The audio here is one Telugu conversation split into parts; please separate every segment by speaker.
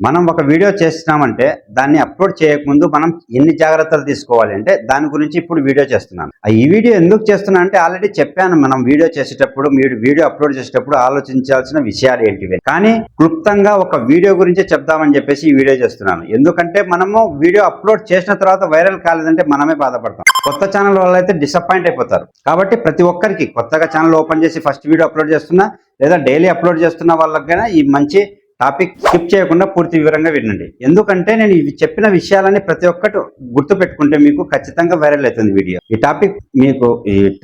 Speaker 1: మనం ఒక వీడియో చేస్తున్నామంటే దాన్ని అప్లోడ్ చేయకముందు మనం ఎన్ని జాగ్రత్తలు తీసుకోవాలి అంటే దాని గురించి ఇప్పుడు వీడియో చేస్తున్నాను. ఈ వీడియో ఎందుకు చేస్తున్నా అంటే ఆల్రెడీ చెప్పాను. మనం వీడియో చేసేటప్పుడు మీరు వీడియో అప్లోడ్ చేసేటప్పుడు ఆలోచించాల్సిన విషయాలు ఏంటివి, కానీ క్లుప్తంగా ఒక వీడియో గురించి చెప్దామని చెప్పేసి ఈ వీడియో చేస్తున్నాను. ఎందుకంటే మనము వీడియో అప్లోడ్ చేసిన తర్వాత వైరల్ కాలేదంటే మనమే బాధపడతాం. కొత్త ఛానల్ వాళ్ళు అయితే డిసప్పాయింట్ అయిపోతారు. కాబట్టి ప్రతి ఒక్కరికి కొత్తగా ఛానల్ ఓపెన్ చేసి ఫస్ట్ వీడియో అప్లోడ్ చేస్తున్నా లేదా డైలీ అప్లోడ్ చేస్తున్న వాళ్ళకైనా ఈ మంచి టాపిక్ స్కిప్ చేయకుండా పూర్తి వివరంగా వినండి. ఎందుకంటే నేను ఇవి చెప్పిన విషయాలని ప్రతి ఒక్కటి గుర్తు పెట్టుకుంటే మీకు ఖచ్చితంగా వైరల్ అవుతుంది వీడియో. ఈ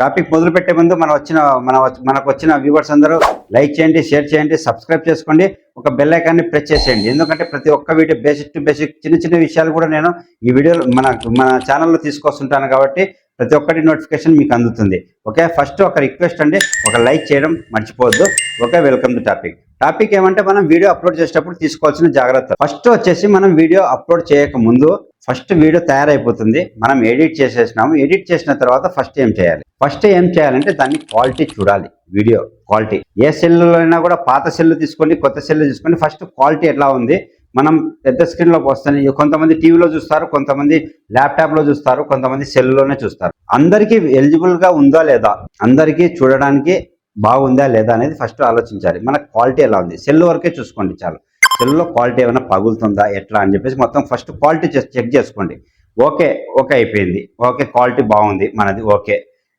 Speaker 1: టాపిక్ మొదలు పెట్టే ముందు మనకు వచ్చిన వ్యూవర్స్ అందరూ లైక్ చేయండి, షేర్ చేయండి, సబ్స్క్రైబ్ చేసుకోండి, ఒక బెల్ ఐకాన్ని ప్రెస్ చేసేయండి. ఎందుకంటే ప్రతి ఒక్క వీడియో బేసిక్ టు బేసిక్ చిన్న చిన్న విషయాలు కూడా నేను ఈ వీడియోలో మన ఛానల్లో తీసుకొస్తుంటాను. కాబట్టి ప్రతి ఒక్కటి నోటిఫికేషన్ మీకు అందుతుంది. ఓకే, ఫస్ట్ ఒక రిక్వెస్ట్ అండి, ఒక లైక్ చేయడం మర్చిపోవద్దు. ఓకే, వెల్కమ్ టు టాపిక్ ఏమంటే మనం వీడియో అప్లోడ్ చేసేటప్పుడు తీసుకోవాల్సిన జాగ్రత్త. ఫస్ట్ వచ్చేసి మనం వీడియో అప్లోడ్ చేయక ముందు ఫస్ట్ వీడియో తయారైపోతుంది, మనం ఎడిట్ చేసేసినాము. ఎడిట్ చేసిన తర్వాత ఫస్ట్ ఏం చేయాలంటే దాన్ని క్వాలిటీ చూడాలి. వీడియో క్వాలిటీ ఏ సెల్లో అయినా కూడా పాత సెల్ తీసుకోండి, కొత్త సెల్ తీసుకోండి, ఫస్ట్ క్వాలిటీ ఎట్లా ఉంది. మనం పెద్ద స్క్రీన్లోకి వస్తాయి. కొంతమంది టీవీలో చూస్తారు, కొంతమంది ల్యాప్టాప్లో చూస్తారు, కొంతమంది సెల్లోనే చూస్తారు. అందరికీ ఎలిజిబుల్గా ఉందా లేదా, అందరికీ చూడడానికి బాగుందా లేదా అనేది ఫస్ట్ ఆలోచించాలి. మన క్వాలిటీ ఎలా ఉంది, సెల్ వరకే చూసుకోండి చాలు. సెల్లో క్వాలిటీ ఏమైనా పగులుతుందా ఎట్లా అని చెప్పేసి మొత్తం ఫస్ట్ క్వాలిటీ చెక్ చేసుకోండి. ఓకే అయిపోయింది. ఓకే, క్వాలిటీ బాగుంది మనది. ఓకే,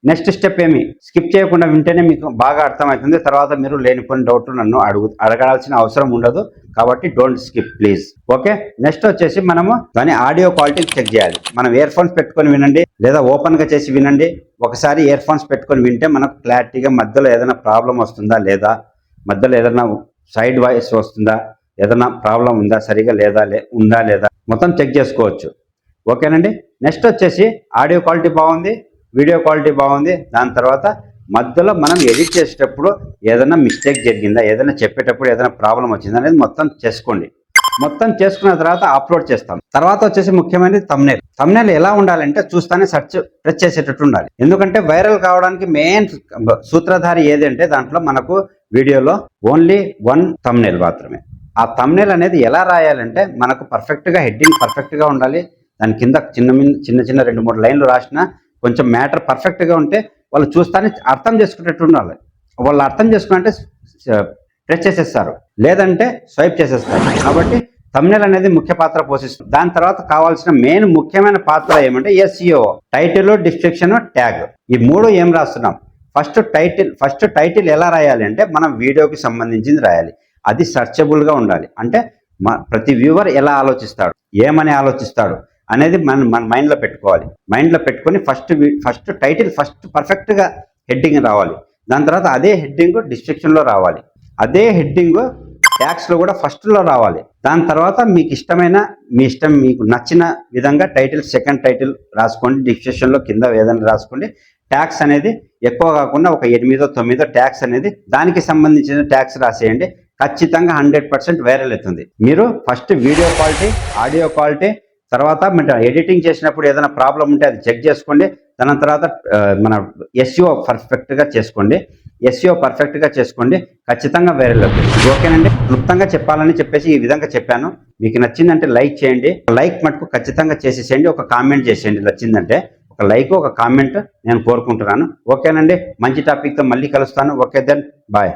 Speaker 1: నెక్స్ట్ స్టెప్ ఏమి స్కిప్ చేయకుండా వింటేనే మీకు బాగా అర్థమవుతుంది. తర్వాత మీరు లేనిపోయిన డౌట్లు నన్ను అడగాల్సిన అవసరం ఉండదు. కాబట్టి don't skip please. Okay, next వచ్చేసి మనము దాని ఆడియో క్వాలిటీ చెక్ చేయాలి. మనం ఇయర్ ఫోన్స్ పెట్టుకొని వినండి లేదా ఓపెన్ గా చేసి వినండి. ఒకసారి ఇయర్ ఫోన్స్ పెట్టుకొని వింటే మనకు క్లారిటీగా మధ్యలో ఏదైనా ప్రాబ్లం వస్తుందా లేదా, మధ్యలో ఏదైనా సైడ్ వాయిస్ వస్తుందా, ఏదైనా ప్రాబ్లం ఉందా, సరిగా ఉందా లేదా మొత్తం చెక్ చేసుకోవచ్చు. ఓకేనండి. నెక్స్ట్ వచ్చేసి ఆడియో క్వాలిటీ బాగుంది, వీడియో క్వాలిటీ బాగుంది. దాని తర్వాత మధ్యలో మనం ఎడిట్ చేసేటప్పుడు ఏదైనా మిస్టేక్ జరిగిందా, ఏదైనా చెప్పేటప్పుడు ఏదైనా ప్రాబ్లం వచ్చిందా అనేది మొత్తం చేసుకోండి. మొత్తం చేసుకున్న తర్వాత అప్లోడ్ చేస్తాం. తర్వాత వచ్చేసి ముఖ్యమైనది థంబ్నెయిల్ ఎలా ఉండాలంటే చూస్తానే ప్రెస్ చేసేటట్టు ఉండాలి. ఎందుకంటే వైరల్ కావడానికి మెయిన్ సూత్రధారి ఏది అంటే దాంట్లో మనకు వీడియోలో ఓన్లీ వన్ థంబ్నెయిల్ మాత్రమే. ఆ థంబ్నెయిల్ అనేది ఎలా రాయాలంటే మనకు పర్ఫెక్ట్గా హెడ్డింగ్ పర్ఫెక్ట్గా ఉండాలి. దాని కింద చిన్న 2-3 లైన్లు రాసిన కొంచెం మ్యాటర్ పర్ఫెక్ట్గా ఉంటే వాళ్ళు చూస్తానే అర్థం చేసుకునేటట్టు ఉండాలి. వాళ్ళు అర్థం చేసుకుంటే ప్రెస్ చేసేస్తారు, లేదంటే స్వైప్ చేసేస్తారు. కాబట్టి థంబ్నెయిల్ అనేది ముఖ్య పాత్ర పోషిస్తుంది. దాని తర్వాత కావాల్సిన మెయిన్ ముఖ్యమైన పాత్ర ఏమంటే SEO, టైటిల్, డిస్క్రిప్షన్, ట్యాగ్. ఈ మూడు ఏం రాస్తున్నాం. ఫస్ట్ టైటిల్ ఎలా రాయాలి అంటే మనం వీడియోకి సంబంధించింది రాయాలి. అది సర్చబుల్గా ఉండాలి. అంటే ప్రతి వ్యూవర్ ఎలా ఆలోచిస్తాడు, ఏమని ఆలోచిస్తాడు అనేది మన మైండ్లో పెట్టుకోవాలి. మైండ్లో పెట్టుకొని ఫస్ట్ టైటిల్ పర్ఫెక్ట్గా హెడ్డింగ్ రావాలి. దాని తర్వాత అదే హెడ్డింగ్ డిస్క్రిప్షన్లో రావాలి. అదే హెడ్డింగ్ ట్యాగ్స్లో కూడా ఫస్ట్లో రావాలి. దాని తర్వాత మీకు నచ్చిన విధంగా సెకండ్ టైటిల్ రాసుకోండి. డిస్క్రిప్షన్లో కింద ఏదైనా రాసుకోండి. ట్యాగ్స్ అనేది ఎక్కువ కాకుండా ఒక 8-9 ట్యాగ్స్ అనేది దానికి సంబంధించిన ట్యాగ్స్ రాసేయండి. ఖచ్చితంగా 100% వైరల్ అవుతుంది. మీరు first video quality, audio quality, తర్వాత ఎడిటింగ్ చేసినప్పుడు ఏదైనా ప్రాబ్లం ఉంటే అది చెక్ చేసుకోండి. దాని తర్వాత మన SEO పర్ఫెక్ట్గా చేసుకోండి. ఖచ్చితంగా వైరల్ అవుతుంది. ఓకేనండి. క్లుప్తంగా చెప్పాలని చెప్పేసి ఈ విధంగా చెప్పాను. మీకు నచ్చిందంటే లైక్ చేయండి. లైక్ మటుకు ఖచ్చితంగా చేసేసేయండి. ఒక కామెంట్ చేసేయండి. నచ్చిందంటే ఒక లైక్, ఒక కామెంట్ నేను కోరుకుంటున్నాను. ఓకేనండి. మంచి టాపిక్తో మళ్ళీ కలుస్తాను. Okay then bye.